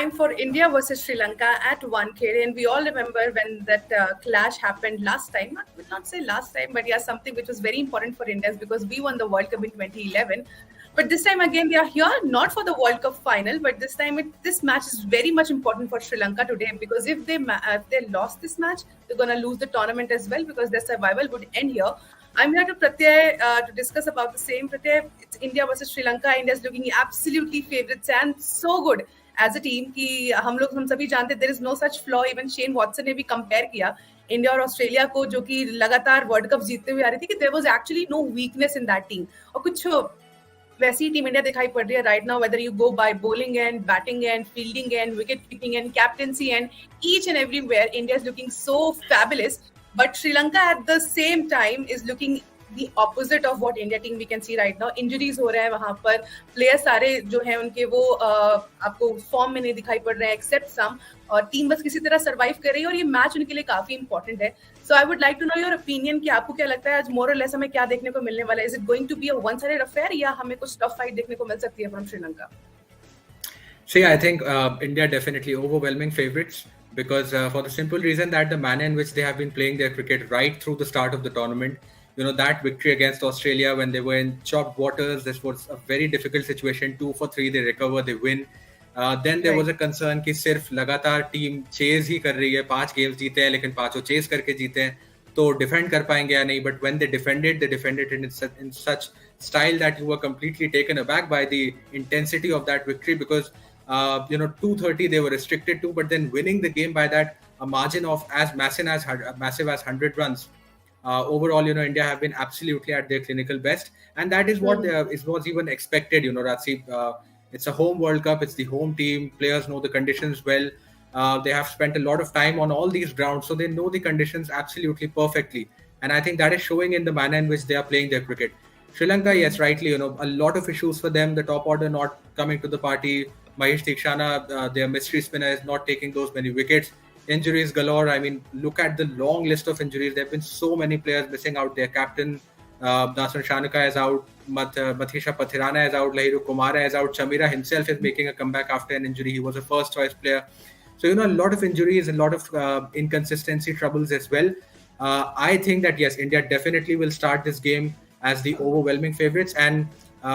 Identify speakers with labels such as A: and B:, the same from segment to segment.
A: time for India versus Sri Lanka at Wankhede, and we all remember when that clash happened last time. I will not say last time, but yeah, something which was very important for India because we won the World Cup in 2011. But this time again, they are here not for the World Cup final, but this time this match is very much important for Sri Lanka today because if they lost this match, they're gonna lose the tournament as well because their survival would end here. I'm here to Pratyay to discuss about the same. Pratyay, it's India versus Sri Lanka. India is looking absolutely favorites and so good as a team कि हम सभी जानते there is no such flaw. Even Shane Watson ने भी compare किया India और Australia को जो कि लगातार वर्ल्ड कप जीतते हुए आ रही थी कि there was actually no weakness in that team और कुछ वैसी टीम इंडिया दिखाई पड़ रही है right now, whether you go by bowling end, batting end, fielding end, wicket keeping end, captaincy end, each and everywhere India is looking so fabulous. But Sri Lanka at the same time is looking the opposite of what India team we can see right now. Injuries हो रहे हैं वहाँ पर, players सारे जो हैं उनके वो आपको फॉर्म में नहीं दिखाई पड़ रहे हैं except some, और टीम बस किसी तरह सर्वाइव कर रही है और ये मैच उनके लिए काफी इंपॉर्टेंट है. So I would like to know your opinion कि आपको क्या लगता है आज more or less हमें क्या देखने को मिलने वाला है? Is it going to be a one-sided affair या हमें कुछ tough fight देखने को मिल सकती है from Sri Lanka?
B: See, I think India definitely overwhelming favorites because for the simple reason that the manner in which they have been playing their cricket right through the start of the tournament, you know, that victory against Australia when they were in chopped waters, this was a very difficult situation. 2 for 3, they recover, they win. Then there was a concern कि सिर्फ लगातार team chase ही कर रही है, 5 games जीते हैं लेकिन 5 chase करके जीते हैं तो डिफेंड कर पाएंगे या नहीं. But when they defended in such style that you were completely taken aback by the intensity of that victory because 230 they were restricted to, but then winning the game by that a margin of as massive as 100 runs. Overall, India have been absolutely at their clinical best, and that is what was even expected. Ratsi, it's a home World Cup, it's the home team. Players know the conditions well. They have spent a lot of time on all these grounds, so they know the conditions absolutely perfectly. And I think that is showing in the manner in which they are playing their cricket. Sri Lanka, yes, rightly, a lot of issues for them. The top order not coming to the party. Mahesh Theekshana, their mystery spinner, is not taking those many wickets. Injuries galore. I mean, look at the long list of injuries. There have been so many players missing out. Their captain, Dasan Shanaka is out. Mathisha Pathirana is out. Lahiru Kumara is out. Chamira himself is making a comeback after an injury. He was a first choice player. So, a lot of injuries, a lot of inconsistency troubles as well. I think that, yes, India definitely will start this game as the overwhelming favorites. And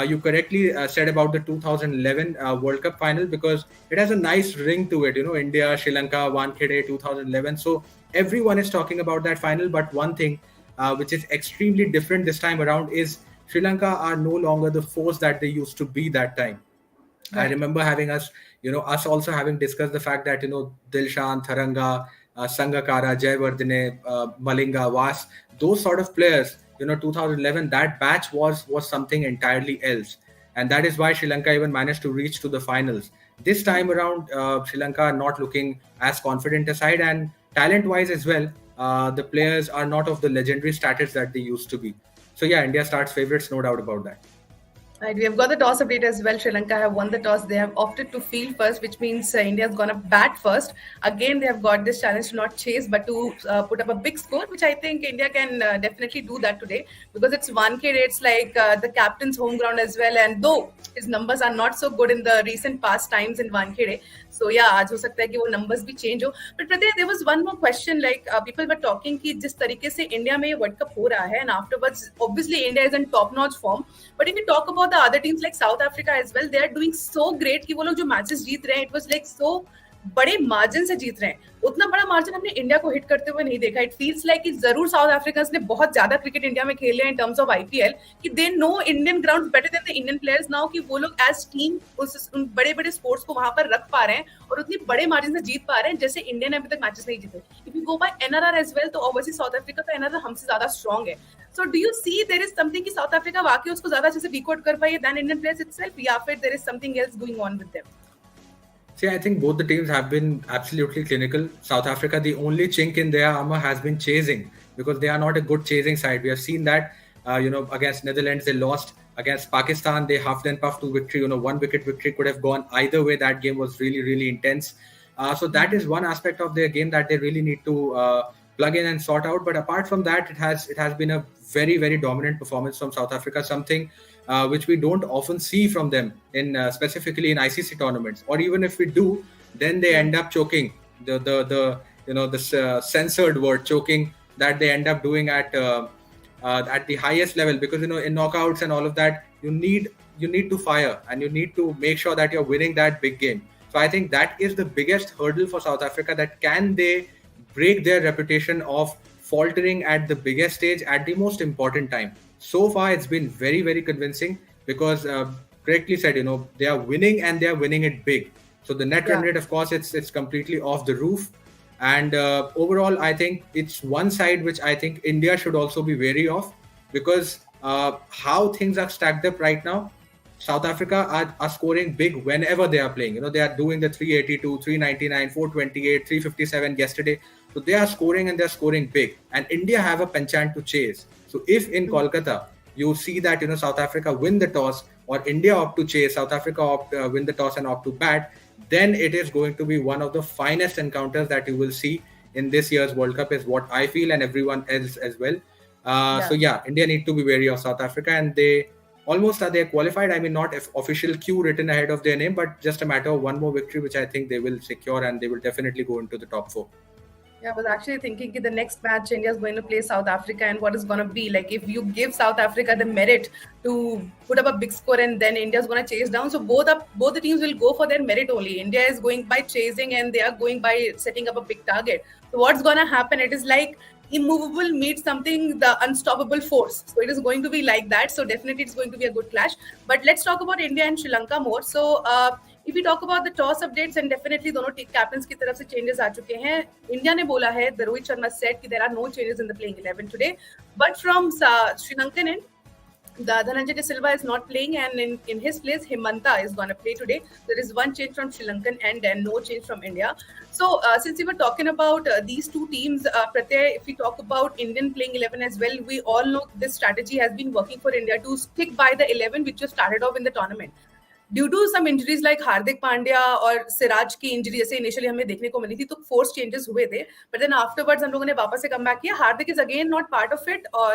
B: you correctly said about the 2011 World Cup final because it has a nice ring to it. India, Sri Lanka, Wankhede 2011. So everyone is talking about that final. But one thing which is extremely different this time around is Sri Lanka are no longer the force that they used to be that time. Right. I remember having us also having discussed the fact that, Dilshan, Tharanga, Sangakkara, Jayawardene, Malinga, Vas, those sort of players, 2011, that batch was something entirely else. And that is why Sri Lanka even managed to reach to the finals. This time around, Sri Lanka are not looking as confident a side, and talent-wise as well, the players are not of the legendary status that they used to be. So yeah, India starts favorites, no doubt about that.
A: Right, we have got the toss update as well. Sri Lanka have won the toss. They have opted to field first, which means India is going to bat first. Again, they have got this challenge to not chase, but to put up a big score, which I think India can definitely do that today because it's Wankhede. It's like the captain's home ground as well. And though his numbers are not so good in the recent past times in Wankhede, so yeah, आज हो सकता है कि वो numbers भी change हो. But Pratyay, there was one more question. Like people were talking कि जिस तरीके से India में ये World Cup हो रहा है, and afterwards, obviously India is in top-notch form. But if we talk about the other teams like South Africa as well, they are doing so great कि वो लोग जो matches जीत रहे हैं, it was like so बड़े margin से जीत रहे हैं. उतना बड़ा मार्जिन हमने इंडिया को हिट करते हुए नहीं देखा. इट फील्स लाइक कि जरूर साउथ अफ्रीकन्स ने बहुत ज्यादा क्रिकेट इंडिया में खेले हैं इन टर्म्स ऑफ आईपीएल कि they know Indian ground better than the Indian players now कि वो लोग एज टीम उन बड़े बड़े स्पोर्ट्स को वहां पर रख पा रहे हैं और उतनी बड़े मार्जिन से जीत पा रहे हैं जैसे इंडिया ने अभी तक मैचेस नहीं जीते. If you go by NRR as well तो ऑब्वियसली साउथ अफ्रीका का एनआरआर हमसे ज्यादा स्ट्रॉन्ग है. So do you see there is something कि साउथ अफ्रीका वाकई उसको ज्यादा अच्छे से डिकोड कर पाई है देन इंडियन प्लेयर्स इटसेल्फ या फिर there is something else going on with them?
B: See, I think both the teams have been absolutely clinical. South Africa, the only chink in their armor has been chasing because they are not a good chasing side. We have seen that, against Netherlands, they lost. Against Pakistan, they huffed and puffed to victory. 1 wicket victory could have gone either way. That game was really, really intense. So that is one aspect of their game that they really need to plug in and sort out. But apart from that, it has been a very, very dominant performance from South Africa, something which we don't often see from them in specifically in ICC tournaments. Or even if we do, then they end up choking the censored word choking that they end up doing at the highest level, because in knockouts and all of that you need to fire and you need to make sure that you're winning that big game. So I think that is the biggest hurdle for South Africa, that can they break their reputation of faltering at the biggest stage at the most important time. So far it's been very, very convincing, because correctly said, they are winning and they are winning it big. So the net run
A: Yeah.
B: rate, of course, it's completely off the roof. And overall, I think it's one side which I think India should also be wary of, because how things are stacked up right now, South Africa are scoring big whenever they are playing. They are doing the 382, 399, 428, 357 yesterday. So they are scoring and they're scoring big. And India have a penchant to chase. So if in Kolkata you see that South Africa win the toss, or India opt to chase, South Africa win the toss and opt to bat, then it is going to be one of the finest encounters that you will see in this year's World Cup, is what I feel, and everyone else as well. So yeah, India need to be wary of South Africa, and they almost are they qualified. I mean, not official Q written ahead of their name, but just a matter of one more victory, which I think they will secure, and they will definitely go into the top four.
A: Yeah, I was actually thinking that the next match India is going to play South Africa, and what is going to be like if you give South Africa the merit to put up a big score, and then India is going to chase down. So both the teams will go for their merit only. India is going by chasing, and they are going by setting up a big target. So what's going to happen? It is like immovable meets something, the unstoppable force. So it is going to be like that. So definitely it's going to be a good clash. But let's talk about India and Sri Lanka more. So if we talk about the toss updates, and definitely दोनों captains की तरफ से changes आ चुके हैं. India ने बोला है, the Rohit Sharma said that there are no changes in the playing 11 today. But from Sri Lankan end, the Dhananjay De Silva is not playing, and in his place, Himanta is going to play today. There is one change from Sri Lankan end and no change from India. So, since we were talking about these two teams, Pratyay, if we talk about Indian playing 11 as well, we all know this strategy has been working for India to stick by the 11 which you started off in the tournament. Due to some injuries like Hardik Pandya और सिराज की injury जैसे initially हमें देखने को मिली थी, तो force changes हुए थे, बट देन आफ्टरवर्ड्स हम लोगों ने वापस से कम बैक किया. Hardik is again not part of it और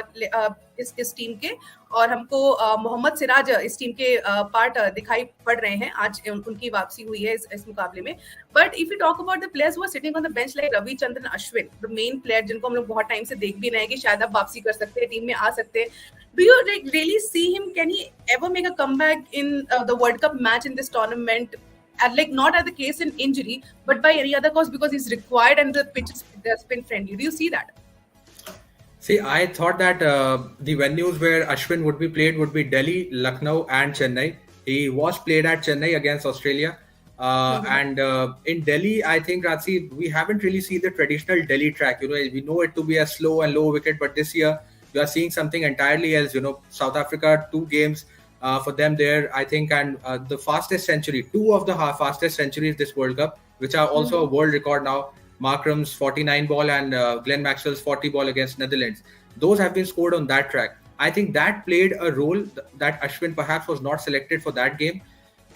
A: इस टीम के, और हमको मोहम्मद सिराज इस टीम के पार्ट दिखाई पड़ रहे हैं. आज उनकी वापसी हुई है इस मुकाबले में. But if you talk about the players who are sitting on the bench like Ravichandran Ashwin, the main player जिनको हम लोग बहुत टाइम से देख भी रहे हैं कि शायद अब वापसी कर सकते हैं, टीम में आ सकते हैं. Do you really see him? Can he ever make a comeback in the World Cup match in this tournament? Like not as the case in injury, but by any other cause, because he's required and the pitch is spin friendly. Do you see that?
B: See, I thought that the venues where Ashwin would be played would be Delhi, Lucknow, and Chennai. He was played at Chennai against Australia. And in Delhi, I think, Ratsi, we haven't really seen the traditional Delhi track. We know it to be a slow and low wicket, but this year, you are seeing something entirely else. South Africa, 2 games for them there, I think, and the fastest century, 2 of the fastest centuries this World Cup, which are also a world record now. Markram's 49 ball and Glenn Maxwell's 40 ball against Netherlands. Those have been scored on that track. I think that played a role that Ashwin perhaps was not selected for that game.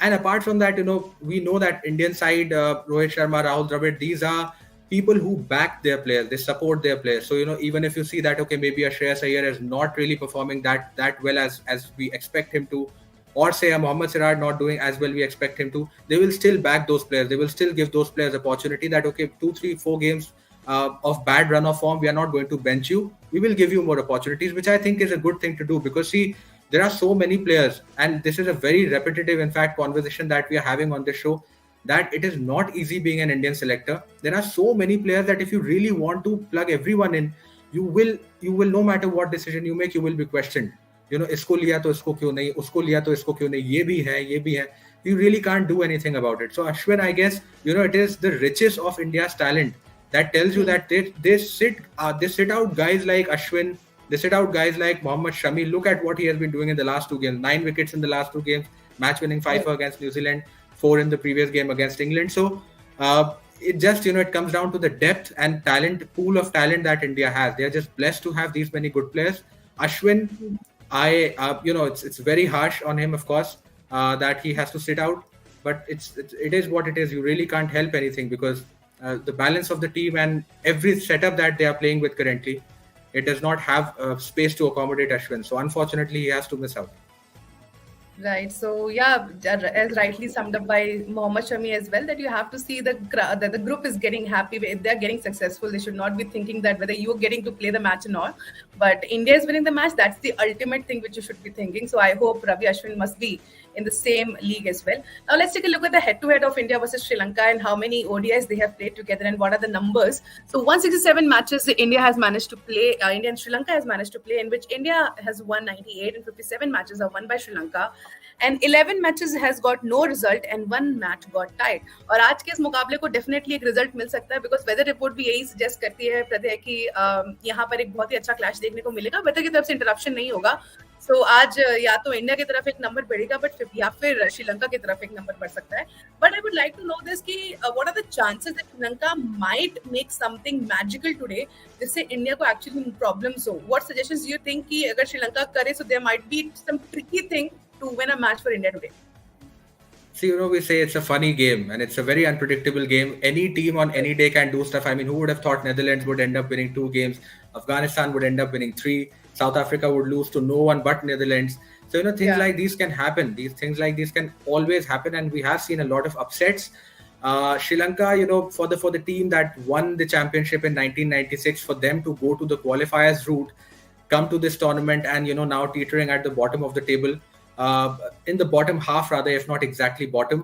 B: And apart from that, we know that Indian side, Rohit Sharma, Rahul Dravid, these are people who back their players, they support their players. So even if you see that maybe a Shreyas Iyer is not really performing that well as we expect him to, or say a Mohammad Siraj not doing as well we expect him to, they will still back those players. They will still give those players opportunity that 2, 3, 4 games of bad run of form, we are not going to bench you. We will give you more opportunities, which I think is a good thing to do, because see, there are so many players, and this is a very repetitive, in fact, conversation that we are having on this show, that it is not easy being an Indian selector. There are so many players that if you really want to plug everyone in, you will no matter what decision you make, you will be questioned. इसको लिया तो इसको क्यों नहीं, उसको लिया तो इसको क्यों नहीं, ये भी है. You really can't do anything about it. So Ashwin, I guess, it is the riches of India's talent that tells you that they sit out guys like Ashwin, they sit out guys like Mohammad Shami. Look at what he has been doing in the last 2 games. 9 wickets in the last 2 games, match-winning fifer against New Zealand, 4 in the previous game against England. So it just, it comes down to the depth and pool of talent that India has. They are just blessed to have these many good players. Ashwin, it's very harsh on him, of course, that he has to sit out, but it is what it is. You really can't help anything, because the balance of the team and every setup that they are playing with currently, it does not have space to accommodate Ashwin. So unfortunately, he has to miss out.
A: Right. So yeah, as rightly summed up by Mohammad Shami as well, that you have to see that the group is getting happy. If they're getting successful, they should not be thinking that whether you're getting to play the match or not. But India is winning the match. That's the ultimate thing which you should be thinking. So I hope Ravi Ashwin must be in the same league as well. Now let's take a look at the head-to-head of India versus Sri Lanka and how many ODIs they have played together and what are the numbers. So 167 matches India has managed to play. India and Sri Lanka has managed to play, in which India has won 98 and 57 matches are won by Sri Lanka. And 11 matches has got no result and one match got tied. और आज के इस मुकाबले को definitely एक result मिल सकता है because weather report भी यही सजेस्ट करती है प्रत्यय कि यहाँ पर एक बहुत ही अच्छा क्लैश देखने को मिलेगा. वेदर की तरफ से इंटरप्शन नहीं होगा. सो आज या तो इंडिया की तरफ एक नंबर बढ़ेगा बट या फिर श्रीलंका की तरफ एक नंबर बढ़ सकता है. But I would like to know this कि what are the chances that Sri Lanka might make something magical today जिससे इंडिया को एक्चुअली प्रॉब्लम्स हो. व्हाट सजेशंस यू थिंक कि अगर श्रीलंका करे so there might be some tricky thing to win a match for India today?
B: See, we say it's a funny game and it's a very unpredictable game. Any team on any day can do stuff. I mean, who would have thought Netherlands would end up winning 2 games? Afghanistan would end up winning 3. South Africa would lose to no one but Netherlands. So, things like these can happen. Things like these can always happen. And we have seen a lot of upsets. Sri Lanka, for the team that won the championship in 1996, for them to go to the qualifiers route, come to this tournament and, now teetering at the bottom of the table, in the bottom half rather, if not exactly bottom,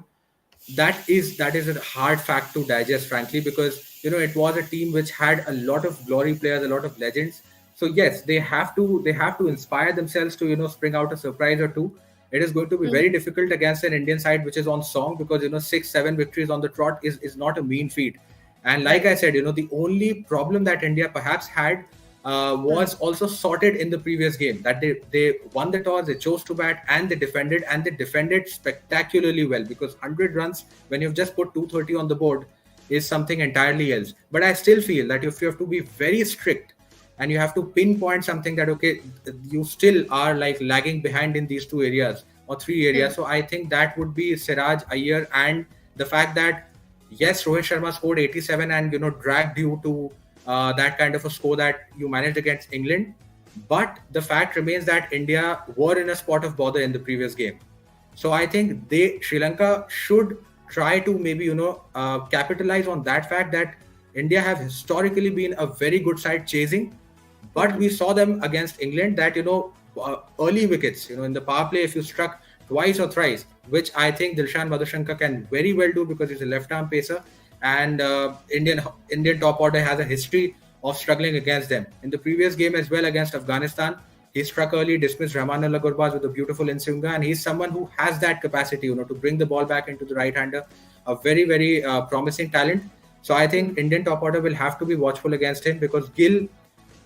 B: that is a hard fact to digest, frankly, because it was a team which had a lot of glory players, a lot of legends. So yes, they have to inspire themselves to spring out a surprise or two. It is going to be very difficult against an Indian side which is on song, because 6-7 victories on the trot is not a mean feat. And like I said, the only problem that India perhaps had was also sorted in the previous game, that they won the toss, they chose to bat, and they defended spectacularly well, because 100 runs when you've just put 230 on the board is something entirely else. But I still feel that if you have to be very strict and you have to pinpoint something that okay, you still are like lagging behind in these 2 areas or 3 areas, so I think that would be Siraj, Iyer, and the fact that yes, Rohit Sharma scored 87 and dragged you to that kind of a score that you managed against England. But the fact remains that India were in a spot of bother in the previous game. So I think Sri Lanka should try to maybe capitalize on that fact that India have historically been a very good side chasing, but we saw them against England that early wickets, in the power play, if you struck twice or thrice, which I think Dilshan Madhushanka can very well do because he's a left-arm pacer, and Indian top order has a history of struggling against them. In the previous game as well against Afghanistan, he struck early, dismissed Rahmanullah Gurbaz with a beautiful in-swinger, and he's someone who has that capacity, to bring the ball back into the right-hander. A very, very promising talent. So I think Indian top order will have to be watchful against him, because Gill,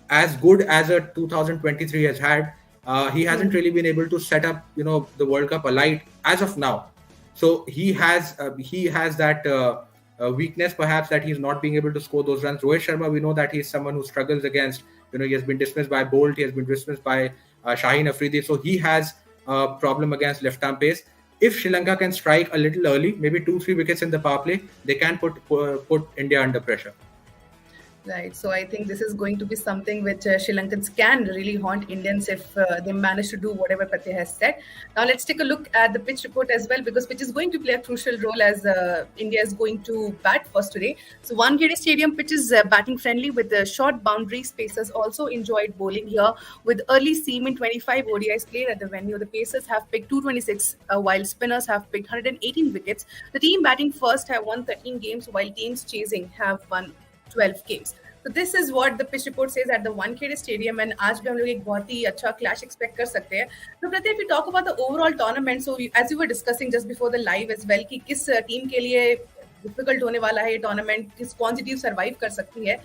B: as good as a 2023 has had, he hasn't really been able to set up, the World Cup alight as of now. So he has that weakness, perhaps, that he's not being able to score those runs. Rohit Sharma, we know that he's someone who struggles against, he has been dismissed by Bolt, he has been dismissed by Shaheen Afridi, so he has a problem against left-arm pace. If Sri Lanka can strike a little early, maybe 2-3 wickets in the power play, they can put India under pressure.
A: Right. So I think this is going to be something which Sri Lankans can really haunt Indians if they manage to do whatever Pratyay has said. Now let's take a look at the pitch report as well, because pitch is going to play a crucial role as India is going to bat first today. So Wankhede Stadium pitch is batting friendly with short boundaries. Pacers also enjoyed bowling here with early seam in 25 ODIs played at the venue. The Pacers have picked 226 while spinners have picked 118 wickets. The team batting first have won 13 games while teams chasing have won 12 games. So this is what the pitch report says at the Wankhede Stadium, and आज भी हम लोग एक बहुत ही अच्छा clash expect कर सकते हैं. So Pratyay, if we talk about the overall tournament, so as you were discussing just before the live as well, कि किस team के लिए difficult होने वाला है ये tournament, कौन सी team survive कर सकती है.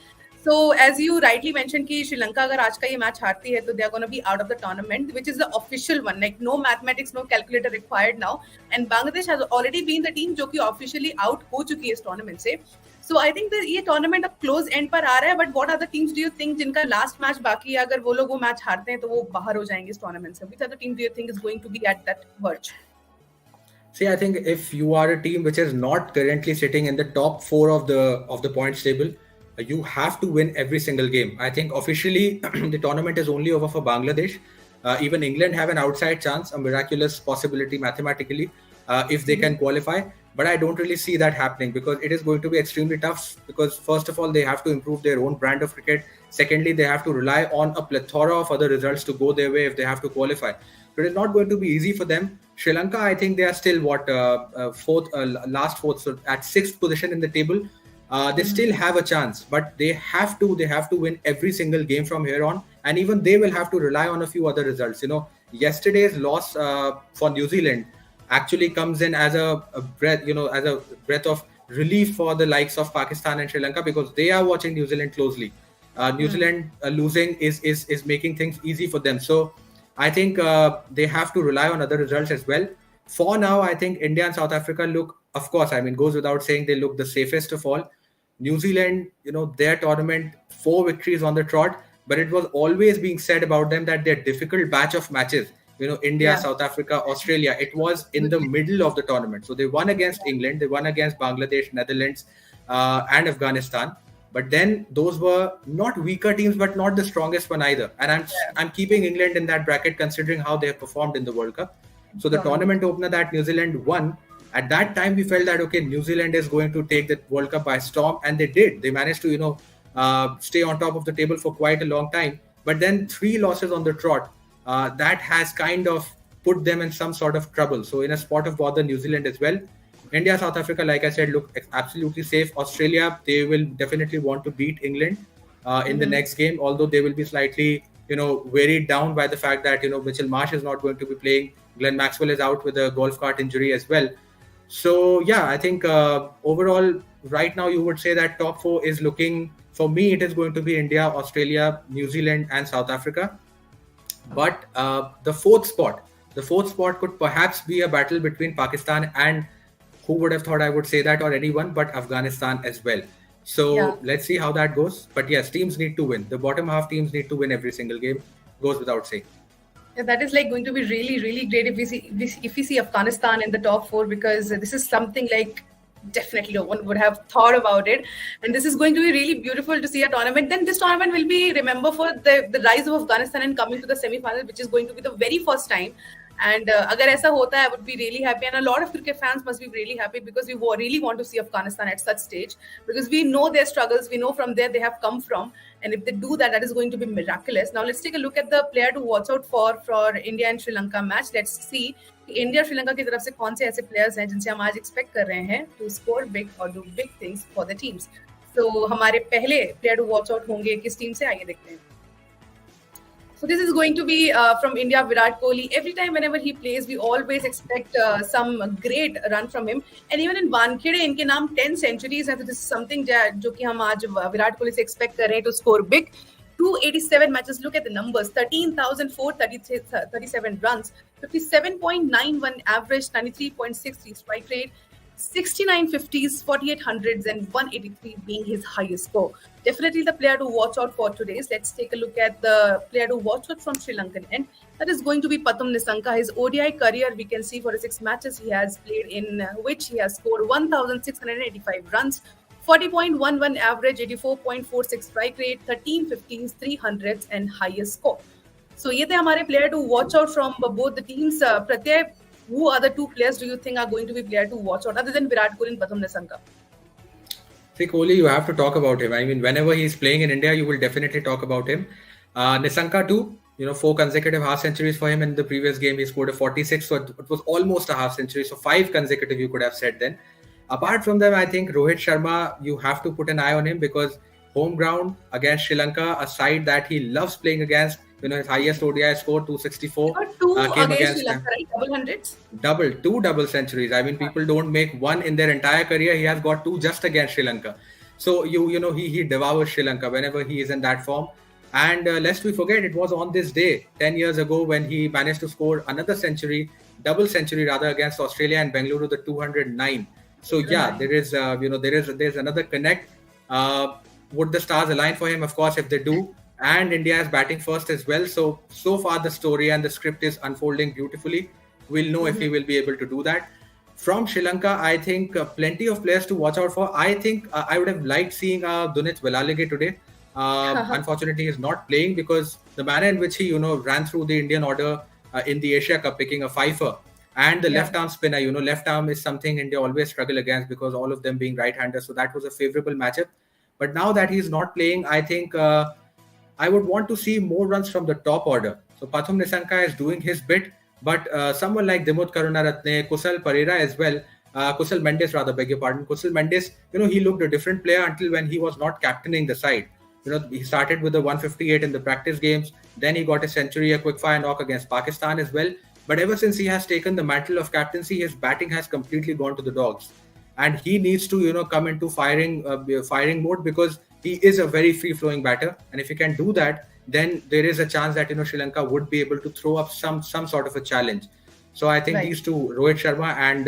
A: So as you rightly mentioned कि श्रीलंका अगर आज का ये मैच हारती है तो they are going to be out of the tournament, which is the official one, like no mathematics, no calculator required now. And Bangladesh has already been the team जो कि officially out हो चुकी है इस tournament से. So I think that ये tournament अब close end पर आ रहा है, but what other teams do you think जिनका last match बाकी है, अगर वो लोग वो match हारते हैं तो वो बाहर हो जाएंगे इस tournament से? Which other team do you think is going to be at that verge?
B: See, I think if you are a team which is not currently sitting in the top 4 of the points table, you have to win every single game. I think officially the tournament is only over for Bangladesh. Even England have an outside chance, a miraculous possibility mathematically, if they can qualify. But I don't really see that happening because it is going to be extremely tough. Because first of all, they have to improve their own brand of cricket. Secondly, they have to rely on a plethora of other results to go their way if they have to qualify. So it is not going to be easy for them. Sri Lanka, I think they are still last fourth, so at sixth position in the table. They still have a chance, but they have to win every single game from here on, and even they will have to rely on a few other results. Yesterday's loss for New Zealand actually comes in as a breath of relief for the likes of Pakistan and Sri Lanka, because they are watching New Zealand closely. New Zealand losing is making things easy for them. So I think they have to rely on other results as well. For now, I think India and South Africa look, of course, goes without saying, they look the safest of all. New Zealand, their tournament, 4 victories on the trot, but it was always being said about them that their difficult batch of matches, India, South Africa, Australia, it was in the middle of the tournament. So they won against England, they won against Bangladesh, Netherlands, and Afghanistan. But then those were not weaker teams, but not the strongest one either. And I'm keeping England in that bracket considering how they have performed in the World Cup. So the tournament opener that New Zealand won, at that time we felt that, okay, New Zealand is going to take the World Cup by storm, and they did. They managed to, stay on top of the table for quite a long time. But then 3 losses on the trot, that has kind of put them in some sort of trouble. So in a spot of bother, New Zealand as well. India, South Africa, like I said, look absolutely safe. Australia, they will definitely want to beat England in the next game, although they will be slightly, weighed down by the fact that, Mitchell Marsh is not going to be playing. Glenn Maxwell is out with a golf cart injury as well. So, yeah, I think overall, right now, you would say that top 4 is looking, for me, it is going to be India, Australia, New Zealand, and South Africa. But the fourth spot could perhaps be a battle between Pakistan and, who would have thought I would say that, or anyone, but Afghanistan as well. So let's see how that goes. But yes, teams need to win. The bottom half teams need to win every single game. Goes without saying.
A: Yeah, that is going to be really, really great if we see Afghanistan in the top 4, because this is something definitely no one would have thought about it, and this is going to be really beautiful to see a tournament. Then this tournament will be remembered for the rise of Afghanistan and coming to the semi-final, which is going to be the very first time. And agar aisa hota hai, I would be really happy, and a lot of cricket fans must be really happy, because we really want to see Afghanistan at such stage, because we know their struggles, we know from there they have come from, and if they do that, that is going to be miraculous. Now let's take a look at the player to watch out for India and Sri Lanka match. Let's see India Sri Lanka की तरफ से कौन से ऐसे players हैं जिनसे हम आज expect कर रहे हैं to score big or do big things for the teams. So हमारे पहले player to watch out होंगे किस team से, आइए देखते हैं. So this is going to be from India, Virat Kohli. Every time whenever he plays, we always expect some great run from him. And even in Wankhede, इनके नाम 10 centuries हैं, so this is something जो कि हम आज Virat Kohli से expect कर रहे हैं to score big. 287 matches, look at the numbers, 13,437 runs, 57.91 average, 93.63 strike rate, 69 50s, 48 hundreds, and 183 being his highest score. Definitely the player to watch out for today. Let's take a look at the player to watch out from Sri Lankan end. That is going to be Pathum Nissanka. His ODI career, we can see for the 6 matches he has played, in which he has scored 1,685 runs, 40.11 average, 84.46 strike rate, 13 50s, 300s, and highest score. So ये थे हमारे player to watch out from both the teams. Pratyay, who are the 2 players do you think are going to be player to watch out other than Virat Kohli and Pathum Nissanka?
B: See, Kohli, you have to talk about him. Whenever he's playing in India, you will definitely talk about him. Nissanka too, 4 consecutive half centuries for him in the previous game. He scored a 46, so it was almost a half century. So 5 consecutive, you could have said then. Apart from them, I think Rohit Sharma, you have to put an eye on him, because home ground against Sri Lanka, a side that he loves playing against, his highest ODI score, 264.
A: Two against Sri Lanka, right? Double hundreds?
B: 2 double centuries. People don't make 1 in their entire career. He has got 2 just against Sri Lanka. So, he devours Sri Lanka whenever he is in that form. And lest we forget, it was on this day, 10 years ago, when he managed to score another double century against Australia and Bengaluru, the 209. So yeah, there's another connect. Would the stars align for him? Of course, if they do. And India is batting first as well. So far the story and the script is unfolding beautifully. We'll know if he will be able to do that. From Sri Lanka, I think plenty of players to watch out for. I think I would have liked seeing Dunit Velalege today. Unfortunately, he's not playing because the manner in which he, ran through the Indian order in the Asia Cup, picking a fifer, and the left arm spinner. Left arm is something India always struggle against because all of them being right-handers. So that was a favorable matchup. But now that he's not playing, I think I would want to see more runs from the top order. So Pathum Nissanka is doing his bit, but someone like Dimut Karunaratne, Kusal Pereira as well, Kusal Mendes rather, beg your pardon. Kusal Mendes, he looked a different player until when he was not captaining the side. He started with the 158 in the practice games. Then he got a century, a quick-fire knock against Pakistan as well. But ever since he has taken the mantle of captaincy, his batting has completely gone to the dogs. And he needs to, come into firing mode because he is a very free-flowing batter. And if he can do that, then there is a chance that, Sri Lanka would be able to throw up some sort of a challenge. So I think these two, Rohit Sharma and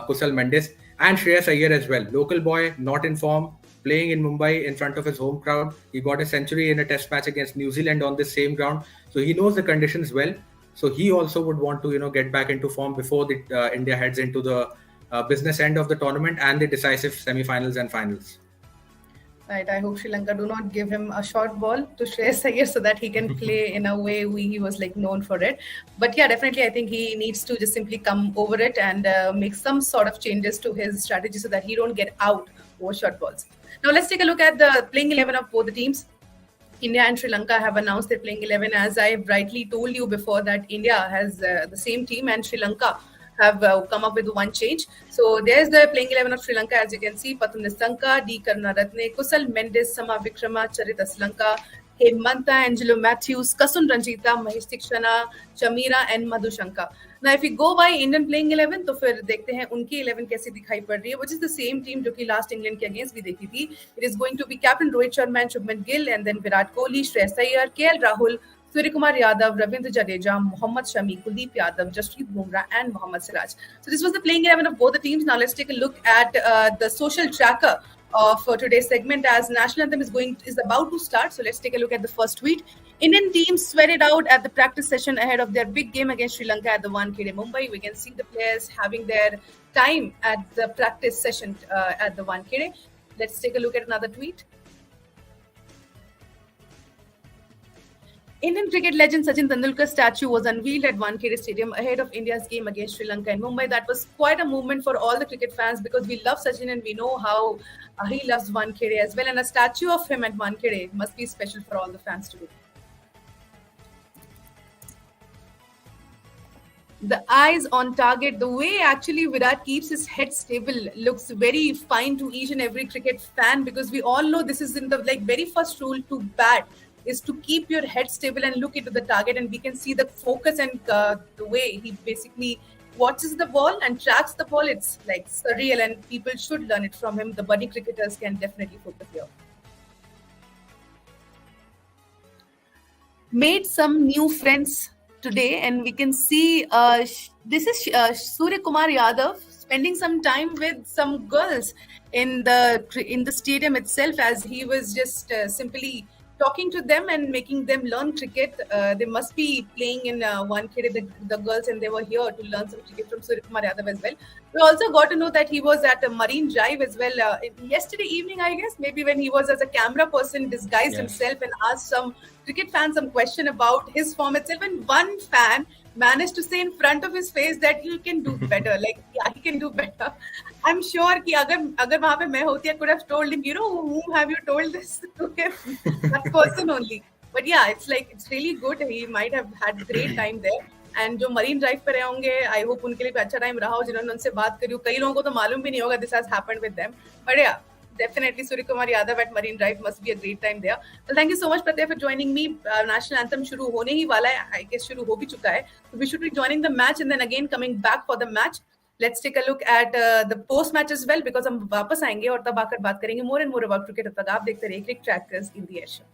B: Kusal Mendes, and Shreyas Iyer as well. Local boy, not in form, playing in Mumbai in front of his home crowd. He got a century in a test match against New Zealand on this same ground. So he knows the conditions well. So he also would want to, get back into form before the India heads into the business end of the tournament and the decisive semi-finals and finals.
A: Right. I hope Sri Lanka do not give him a short ball to Shreyas Iyer so that he can play in a way he was known for it. But yeah, definitely, I think he needs to just simply come over it and make some sort of changes to his strategy so that he don't get out over short balls. Now let's take a look at the playing 11 of both the teams. India and Sri Lanka have announced their playing 11. As I rightly told you before, that India has the same team and Sri Lanka have come up with one change. So there's the playing 11 of Sri Lanka, as you can see. Pathum Nissanka, D. Karunaratne, Kusal Mendes, Sama Vikrama, Charit Aslanka, Hemanta, Angelo Matthews, Kasun Ranjita, Mahesh Tikshana, Chamira and Madhushanka. Now if we go by Indian playing 11, तो फिर देखते हैं उनकी 11 कैसी दिखाई पड़ रही है, which is the same team जो कि last England के against भी देखी थी. It is going to be captain Rohit Sharma and Shubman Gill, and then Virat Kohli, Shreyas Iyer, KL Rahul, Surya Kumar Yadav, Ravindra Jadeja, Mohammad Shami, Kuldeep Yadav, Jasprit Bumrah and Mohammad Siraj. So this was the playing 11 of both the teams. Now let's take a look at the social tracker of today's segment, as national anthem is about to start. So let's take a look at the first tweet. Indian team sweat it out at the practice session ahead of their big game against Sri Lanka at the Wankhede, Mumbai. We can see the players having their time at the practice session at the Wankhede. Let's take a look at another tweet. Indian cricket legend Sachin Tendulkar's statue was unveiled at Wankhede Stadium ahead of India's game against Sri Lanka in Mumbai. That was quite a movement for all the cricket fans because we love Sachin and we know how he loves Wankhede as well. And a statue of him at Wankhede must be special for all the fans to do. The eyes on target, the way actually Virat keeps his head stable looks very fine to each and every cricket fan, because we all know this is in the very first rule to bat is to keep your head stable and look into the target, and we can see the focus and the way he basically watches the ball and tracks the ball. It's surreal, and people should learn it from him. The budding cricketers can definitely focus here. Made some new friends today, and we can see this is Surya Kumar Yadav spending some time with some girls in the stadium itself, as he was just simply talking to them and making them learn cricket. They must be playing in Wankhede, the girls, and they were here to learn some cricket from Surya Kumar Yadav as well. We also got to know that he was at a Marine Drive as well yesterday evening, I guess, maybe when he was as a camera person, disguised himself and asked some cricket fans some question about his form itself. And one fan managed to say in front of his face that you can do better. He can do better. I'm sure कि अगर वहाँ पे मैं होती, I could have told him, whom have you told this to him? That person only. But yeah, it's really good. He might have had great time there. And जो marine drive पे रहे होंगे, I hope उनके लिए भी अच्छा time रहा हो, जिन्होंने उनसे बात करी हो. कई लोगों को तो मालूम भी नहीं होगा this has happened with them. But yeah, definitely Surya Kumar Yadav at Marine Drive must be a great time there. Well, thank you so much, Pratyay, for joining me. National anthem शुरू होने ही वाला है. I guess शुरू हो भी चुका है. So we should be joining the match and then again coming back for the match. Let's take a look at the post match as well, because हम वापस आएंगे और तब आकर बात करेंगे more and more about cricket. तब तक आप देखते रहिए CricTrackers in the air show.